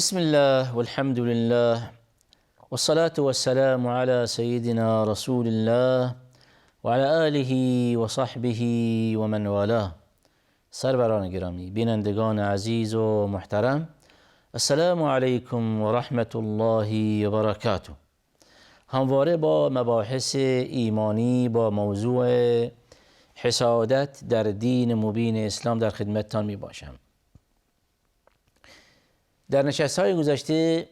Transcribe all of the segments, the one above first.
بسم الله والحمد لله والصلاة والسلام على سيدنا رسول الله وعلى آله وصحبه ومن والاه. سروران گرامی، بینندگان عزیز و محترم، السلام علیکم و رحمت الله و برکاته. همواره با مباحث ایمانی با موضوع حسادت در دین مبین اسلام در خدمتتان می باشم. در نشست‌های گذشته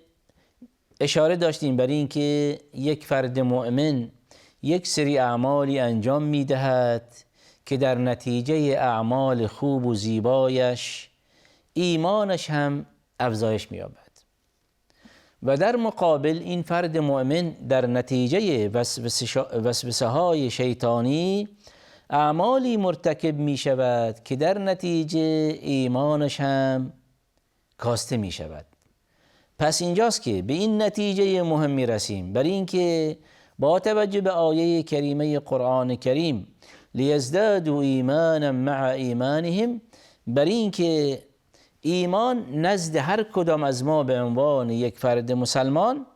اشاره داشتیم بر این که یک فرد مؤمن یک سری اعمالی انجام می‌دهد که در نتیجه اعمال خوب و زیبایش ایمانش هم افزایش می‌یابد و در مقابل این فرد مؤمن در نتیجه وسوسه‌های شیطانی اعمالی مرتکب می‌شود که در نتیجه ایمانش هم کاسته می شود. پس اینجاست که به این نتیجه مهم می رسیم، بر این که با توجه به آیه کریمه قرآن کریم لیزدادوا ایمانا مع ایمانهم، بر این که ایمان نزد هر کدام از ما به عنوان یک فرد مسلمان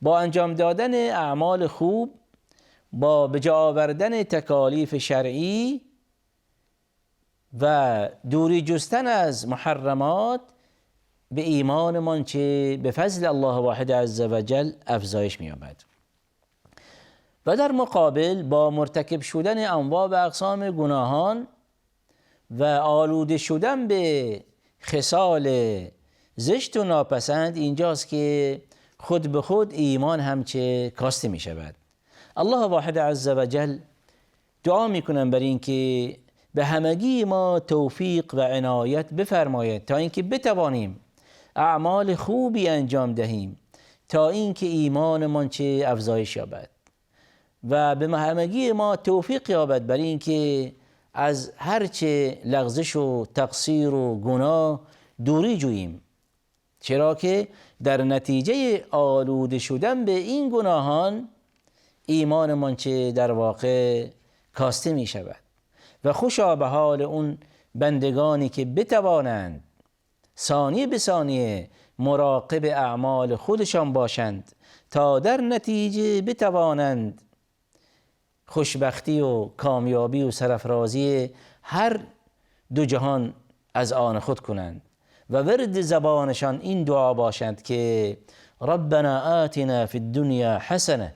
با انجام دادن اعمال خوب، با به جا آوردن تکالیف شرعی و دوری جستن از محرمات، به ایمانمان چه به فضل الله واحد عز وجل افزایش می‌یابد. و در مقابل با مرتکب شدن انواع و اقسام گناهان و آلوده شدن به خصال زشت و ناپسند، اینجاست که خود به خود ایمان هم چه کاسته می شود. الله واحد عز وجل دعا میکنم بر این که به همگی ما توفیق و عنایت بفرماید تا اینکه بتوانیم اعمال خوبی انجام دهیم تا اینکه ایمانمان چه افزایش یابد و به همگی ما توفیق یابد بر اینکه از هرچه لغزش و تقصیر و گناه دوری جوییم، چرا که در نتیجه آلوده شدن به این گناهان ایمانمان چه در واقع کاسته می شود. و خوشا به حال اون بندگانی که بتوانند ثانیه به ثانیه مراقب اعمال خودشان باشند تا در نتیجه بتوانند خوشبختی و کامیابی و سرافرازی هر دو جهان از آن خود کنند و ورد زبانشان این دعا باشند که ربنا آتنا فی الدنیا حسنه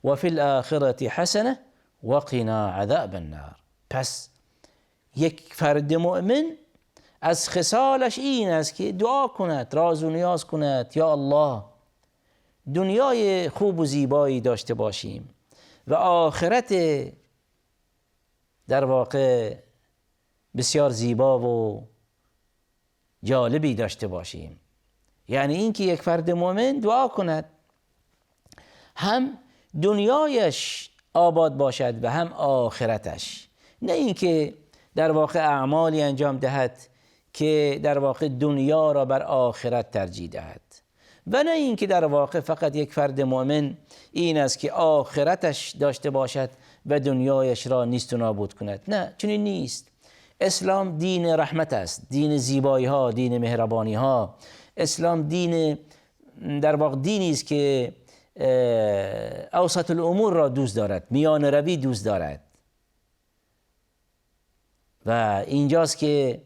و فی الاخرة حسنه و قنا عذاب النار. پس یک فرد مؤمن از خصالش این است که دعا کند، راز و نیاز کند، یا الله دنیای خوب و زیبایی داشته باشیم و آخرت در واقع بسیار زیبا و جالبی داشته باشیم. یعنی این که یک فرد مؤمن دعا کند هم دنیایش آباد باشد و هم آخرتش، نه اینکه در واقع اعمالی انجام دهد که در واقع دنیا را بر آخرت ترجیح دهد، و نه اینکه در واقع فقط یک فرد مؤمن این است که آخرتش داشته باشد و دنیایش را نیست و نابود کند. نه، چنین نیست. اسلام دین رحمت است، دین زیبایی ها، دین مهربانی ها. اسلام دین در واقع دینی است که اوسط الامور را دوست دارد، میان روی دوست دارد. و اینجاست که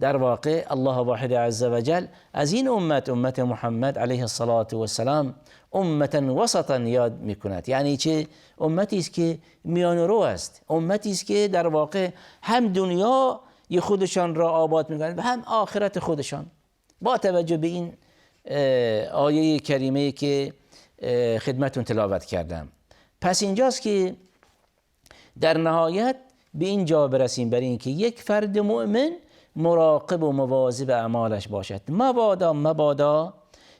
در واقع الله واحد عز وجل از این امت محمد علیه الصلاة والسلام امتا وسطا یاد میکند. یعنی چه؟ امتی است که میان رو است، امتی است که در واقع هم دنیا خودشان را آباد میکنند و هم آخرت خودشان، با توجه به این آیه کریمه که خدمتون تلاوت کردم. پس اینجاست که در نهایت به این جا برسیم بر این که یک فرد مؤمن مراقب و مواظب اعمالش باشد، مبادا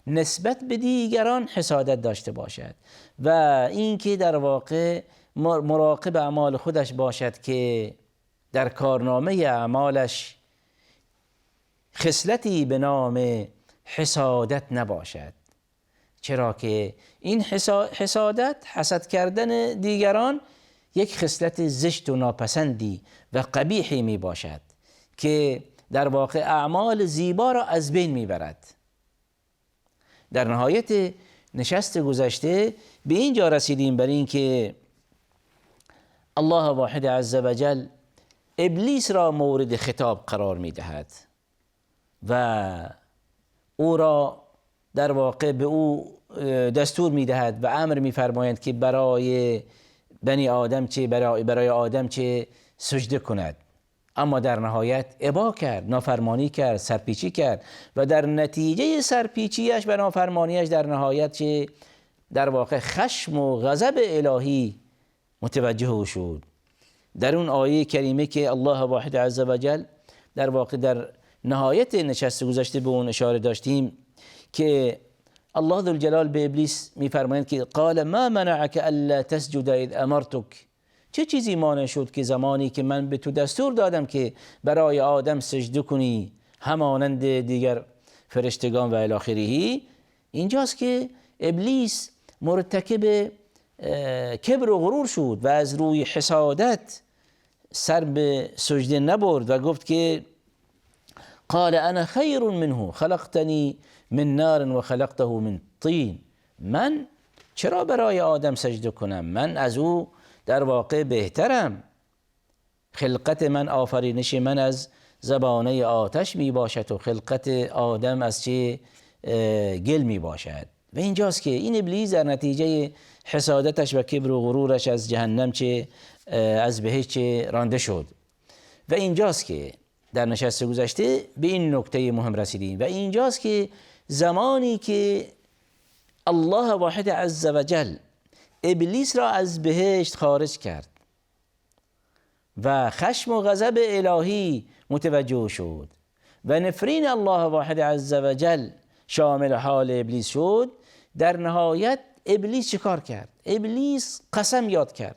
نسبت به دیگران حسادت داشته باشد و اینکه در واقع مراقب اعمال خودش باشد که در کارنامه اعمالش خصلتی به نام حسادت نباشد، چرا که این حسادت، حسد کردن دیگران، یک خصلت زشت و ناپسندی و قبیحی می باشد که در واقع اعمال زیبا را از بین می برد. در نهایت نشست گذشته به اینجا رسیدیم بر این که الله واحد عز و جل ابلیس را مورد خطاب قرار می دهد و او را در واقع به او دستور می دهد و امر می فرمایند که برای بنی آدم چه برای آدم چه سجده کند، اما در نهایت ابا کرد، نافرمانی کرد، سرپیچی کرد و در نتیجه سرپیچیش و نافرمانیش در نهایت چه در واقع خشم و غضب الهی متوجه او شد. در اون آیه کریمه که الله واحد عز و جل در واقع در نهایت نشست گذشته به اون اشاره داشتیم که الله ذوالجلال به ابلیس میفرمایند که قال ما منعك الا تسجد اذ امرتك، چه چیزی مانع شد که زمانی که من به تو دستور دادم که برای آدم سجده کنی همانند دیگر فرشتگان و الی آخره. اینجاست که ابلیس مرتکب کبر و غرور شد و از روی حسادت سر به سجده نبرد و گفت که قال انا خیر منه خلقتنی من نار و خلقته من طین، من چرا برای آدم سجده کنم؟ من از او در واقع بهترم. خلقت من، آفرینش من از زبانه آتش می باشد و خلقت آدم از چه گل می باشد. و اینجاست که این ابلیس در نتیجه حسادتش و کبر و غرورش از جهنم چه از بهشت چه رانده شد. و اینجاست که در نشست گذشته به این نکته مهم رسیدیم و اینجاست که زمانی که الله واحد عز و جل ابلیس را از بهشت خارج کرد و خشم و غضب الهی متوجه شد و نفرین الله واحد عز و جل شامل حال ابلیس شد، در نهایت ابلیس چیکار کرد؟ ابلیس قسم یاد کرد،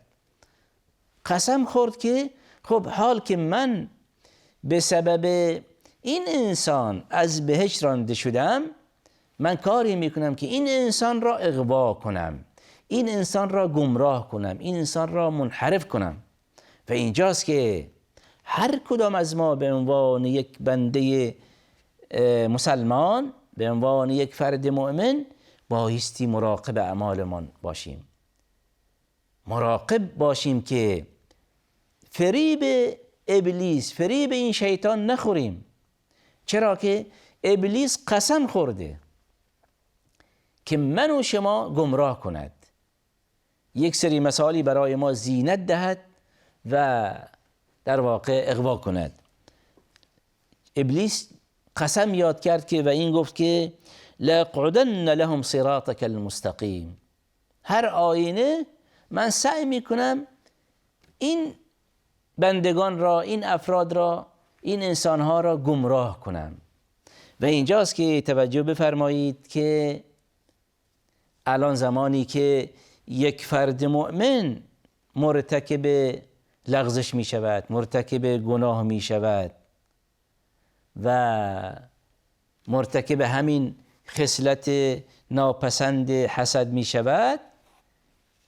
قسم خورد که خب حال که من به سبب این انسان از بهشت رانده شدم، من کاری میکنم که این انسان را اغوا کنم، این انسان را گمراه کنم، این انسان را منحرف کنم. و اینجاست که هر کدام از ما به عنوان یک بنده مسلمان، به عنوان یک فرد مؤمن بایستی مراقب اعمالمان باشیم، مراقب باشیم که فریب ابلیس، فریب این شیطان نخوریم. چرا که ابلیس قسم خورده که من و شما گمراه کند، یک سری مسائلی برای ما زینت دهد و در واقع اغوا کند. ابلیس قسم یاد کرد که و این گفت که لاقعدن لهم صراطك المستقیم، هر آینه من سعی میکنم این بندگان را، این افراد را، این انسانها را گمراه کنم. و اینجاست که توجه بفرمایید که الان زمانی که یک فرد مؤمن مرتکب لغزش می شود، مرتکب گناه می شود و مرتکب همین خصلت ناپسند حسد می شود،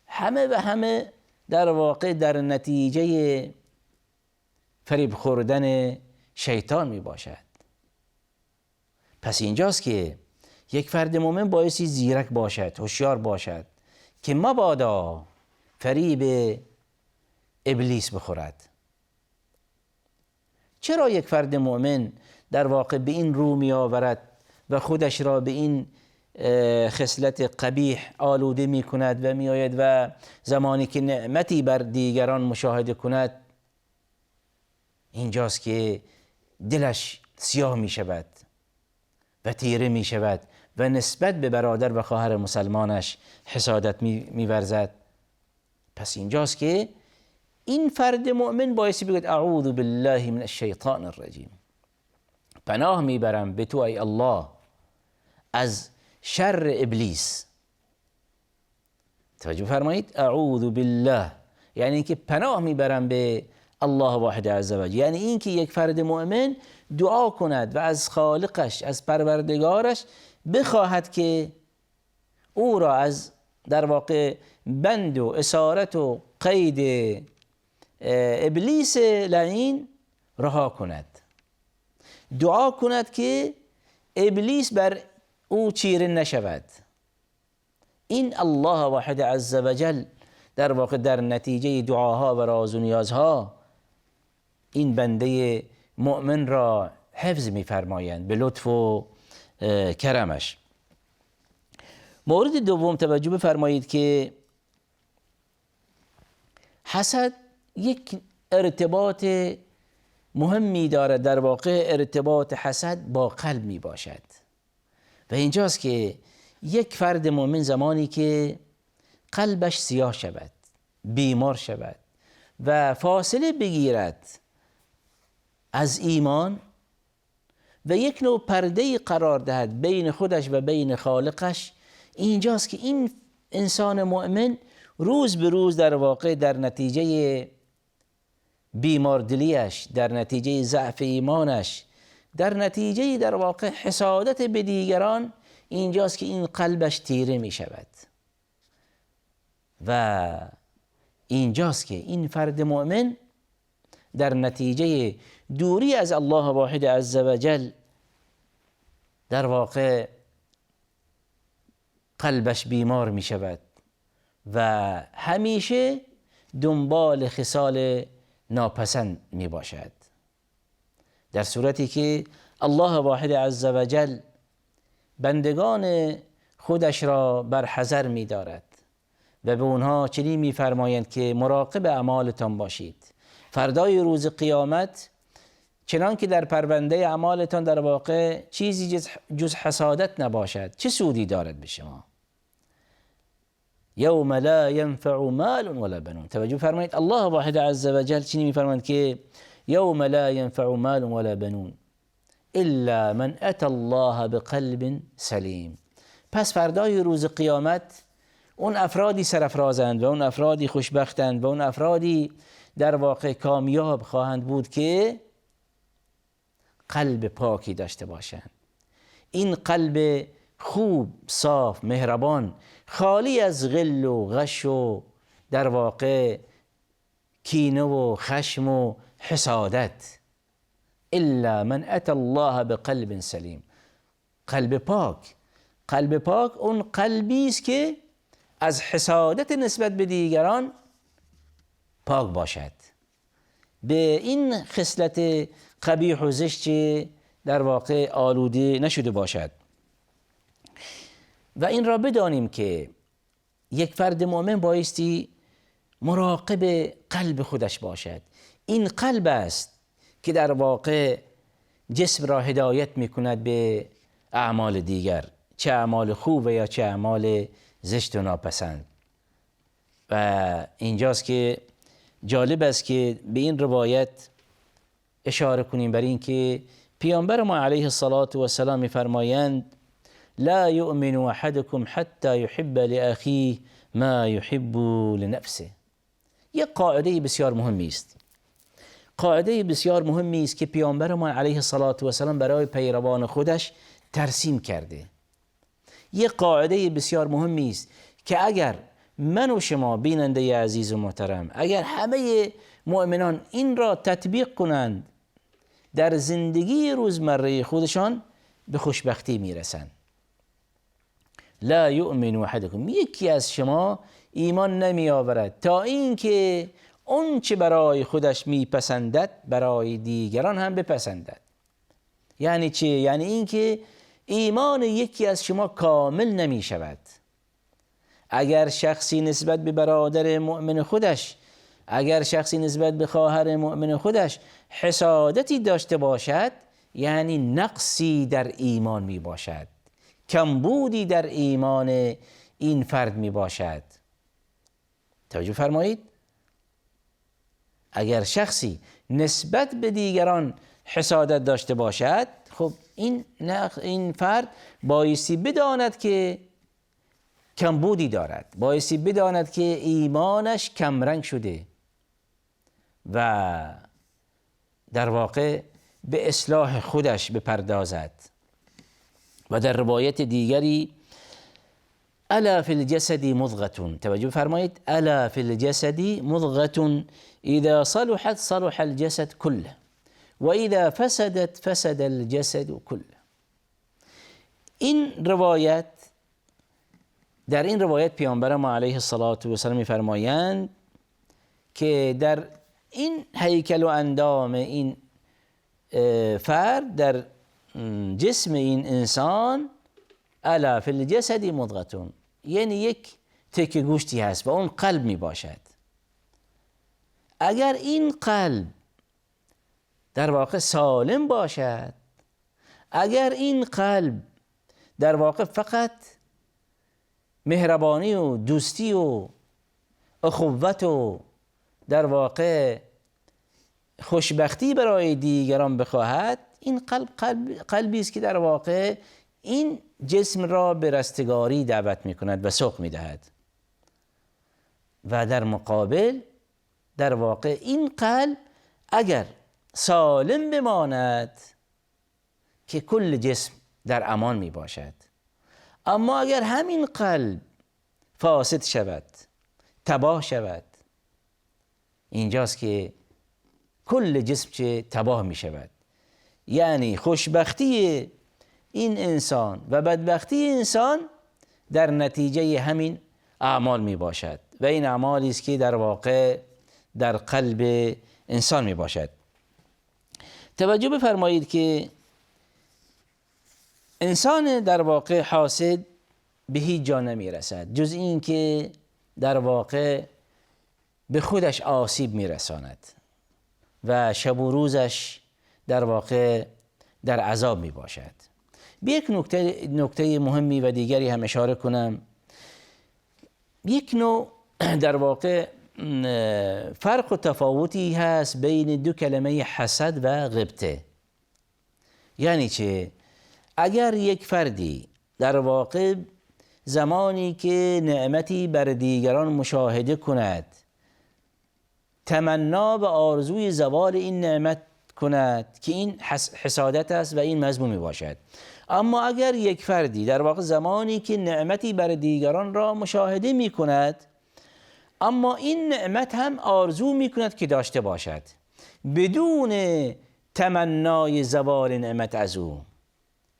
همه و همه در واقع در نتیجه فریب خوردن شیطان می باشد. پس اینجاست که یک فرد مؤمن بایستی زیرک باشد، هوشیار باشد که مبادا فریب ابلیس بخورد. چرا یک فرد مؤمن در واقع به این رو می آورد و خودش را به این خصلت قبیح آلوده می کند و می آید و زمانی که نعمتی بر دیگران مشاهده کند، اینجاست که دلش سیاه می شود و تیره می شود و نسبت به برادر و خواهر مسلمانش حسادت می ورزد. پس اینجاست که این فرد مؤمن بایستی بگوید اعوذ بالله من الشیطان الرجیم، پناه میبرم به تو ای الله از شر ابلیس. توجه فرمایید، اعوذ بالله یعنی اینکه پناه میبرم به الله واحد عز و جل، یعنی اینکه یک فرد مؤمن دعا کند و از خالقش، از پروردگارش بخواهد که او را از در واقع بند و اسارت و قید ابلیس لعین رها کند. دعا کند که ابلیس بر او چیره نشود. این الله واحد عز و جل در واقع در نتیجه دعاها و راز و نیازها این بنده مؤمن را حفظ می‌فرمایند به لطف و کرمش. مورد دوم توجه بفرمایید که حسد یک ارتباط مهمی دارد، در واقع ارتباط حسد با قلب می باشد و اینجاست که یک فرد مؤمن زمانی که قلبش سیاه شود، بیمار شود و فاصله بگیرد از ایمان و یک نوع پرده قرار دهد بین خودش و بین خالقش، اینجاست که این انسان مؤمن روز به روز در واقع در نتیجه بیماردلیش، در نتیجه ضعف ایمانش، در نتیجه در واقع حسادت به دیگران، اینجاست که این قلبش تیره می شود و اینجاست که این فرد مؤمن در نتیجه دوری از الله واحد عز و جل در واقع قلبش بیمار می شود و همیشه دنبال خصال ناپسند می باشد، در صورتی که الله واحد عز و جل بندگان خودش را بر حذر می دارد و به اونها چنین می فرمایند که مراقب اعمالتان باشید. فردای روز قیامت چنان که در پرونده اعمالتان در واقع چیزی جز حسادت نباشد، چه سودی دارد به شما؟ یوم لا ینفع مال ولا بنون. توجه فرمایید الله واحد عز و جل چنین می‌فرماید که یوم لا ینفع مال ولا بنون الا من اتى الله بقلب سلیم. پس فردای روز قیامت اون افرادی سرافرازند و اون افرادی خوشبختند و اون افرادی در واقع کامیاب خواهند بود که قلب پاکی داشته باشند. این قلب خوب، صاف، مهربان، خالی از غل و غش و در واقع کینه و خشم و حسادت. الا من اتى الله بقلب سلیم. قلب پاک، قلب پاک اون قلبی است که از حسادت نسبت به دیگران پاک باشد، به این خصلت قبیح و زشت در واقع آلوده نشده باشد. و این را بدانیم که یک فرد مؤمن بایستی مراقب قلب خودش باشد. این قلب است که در واقع جسم را هدایت می کند به اعمال دیگر، چه اعمال خوب و یا چه اعمال زشت و ناپسند. و اینجاست که جالب است که به این روایت اشاره کنیم بر این که پیامبر ما علیه الصلاة و السلام می‌فرمایند لا یؤمن احدکم حتی یحب لاخیه ما یحب لنفسه. یک قاعده بسیار مهمی است، قاعده بسیار مهمی است که پیامبر ما علیه الصلاة و السلام برای پیروان خودش ترسیم کرده. یک قاعده بسیار مهمی است که اگر من و شما بیننده عزیز و محترم، اگر همه مؤمنان این را تطبیق کنند در زندگی روزمره خودشان به خوشبختی میرسند. لا یؤمن احدکم، یکی از شما ایمان نمی آورد تا اینکه اون چه برای خودش میپسندد برای دیگران هم بپسندد. یعنی چه؟ یعنی اینکه ایمان یکی از شما کامل نمی شود. اگر شخصی نسبت به برادر مؤمن خودش، اگر شخصی نسبت به خواهر مؤمن خودش حسادتی داشته باشد، یعنی نقصی در ایمان می باشد، کمبودی در ایمان این فرد می باشد. توجه فرمایید، اگر شخصی نسبت به دیگران حسادت داشته باشد، خب این فرد بایستی بداند که کمبودی دارد، بایستی بداند که ایمانش کمرنگ شده و در واقع به اصلاح خودش بپردازد. و در روایت دیگری الا فی الجسد مضغة، توجه فرمایید، الا فی الجسد مضغة اذا صلحت صلح الجسد كله و اذا فسدت فسد الجسد كله. این روایت، در این روایت پیامبر ما علیه الصلاة و السلام می‌فرمایند که در این هیکل و اندام این فرد، در جسم این انسان، الا فی الجسد مضغة، یعنی یک تکه گوشتی هست و اون قلب می باشد. اگر این قلب در واقع سالم باشد، اگر این قلب در واقع فقط مهربانی و دوستی و اخوت و در واقع خوشبختی برای دیگران بخواهد، این قلبی است که در واقع این جسم را به رستگاری دعوت می کند و سوق می دهد. و در مقابل در واقع این قلب اگر سالم بماند که کل جسم در امان می باشد. اما اگر همین قلب فاسد شود، تباه شود، اینجاست که کل جسم چه تباه می شود. یعنی خوشبختی این انسان و بدبختی انسان در نتیجه همین اعمال می باشد و این اعمالی است که در واقع در قلب انسان می باشد. توجه بفرمایید که انسان در واقع حاسد به هیچ جا نمی رسد جز این که در واقع به خودش آسیب می رساند و شب و روزش در واقع در عذاب می باشد. به یک نکته مهمی و دیگری هم اشاره کنم. یک نوع در واقع فرق و تفاوتی هست بین دو کلمه حسد و غبطه. یعنی چه؟ اگر یک فردی در واقع زمانی که نعمتی بر دیگران مشاهده کند تمنا و آرزوی زوال این نعمت کند که این حسادت است و این مذمومی باشد. اما اگر یک فردی در واقع زمانی که نعمتی بر دیگران را مشاهده می کند اما این نعمت هم آرزو می کند که داشته باشد بدون تمنای زوال نعمت از او،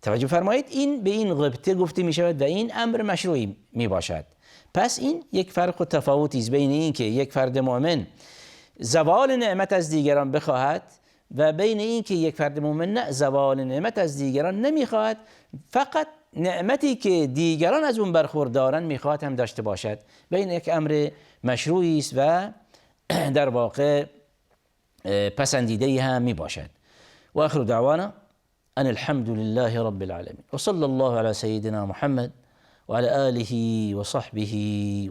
توجه فرمایید، این به این غبطه گفته می شود و این امر مشروعی می باشد. پس این یک فرق و تفاوتی است بین این که یک فرد مؤمن زوال نعمت از دیگران بخواهد و بین این که یک فرد مؤمن نه، زوال نعمت از دیگران نمیخواهد، فقط نعمتی که دیگران از اون برخوردارن میخواهد هم داشته باشد. بین یک امر مشروعی است و در واقع پسندیده هم می باشد. و آخر دعوانا ان الحمد لله رب العالمين وصلى الله على سيدنا محمد وعلى آله وصحبه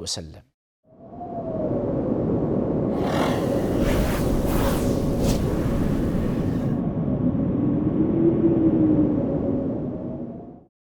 وسلم.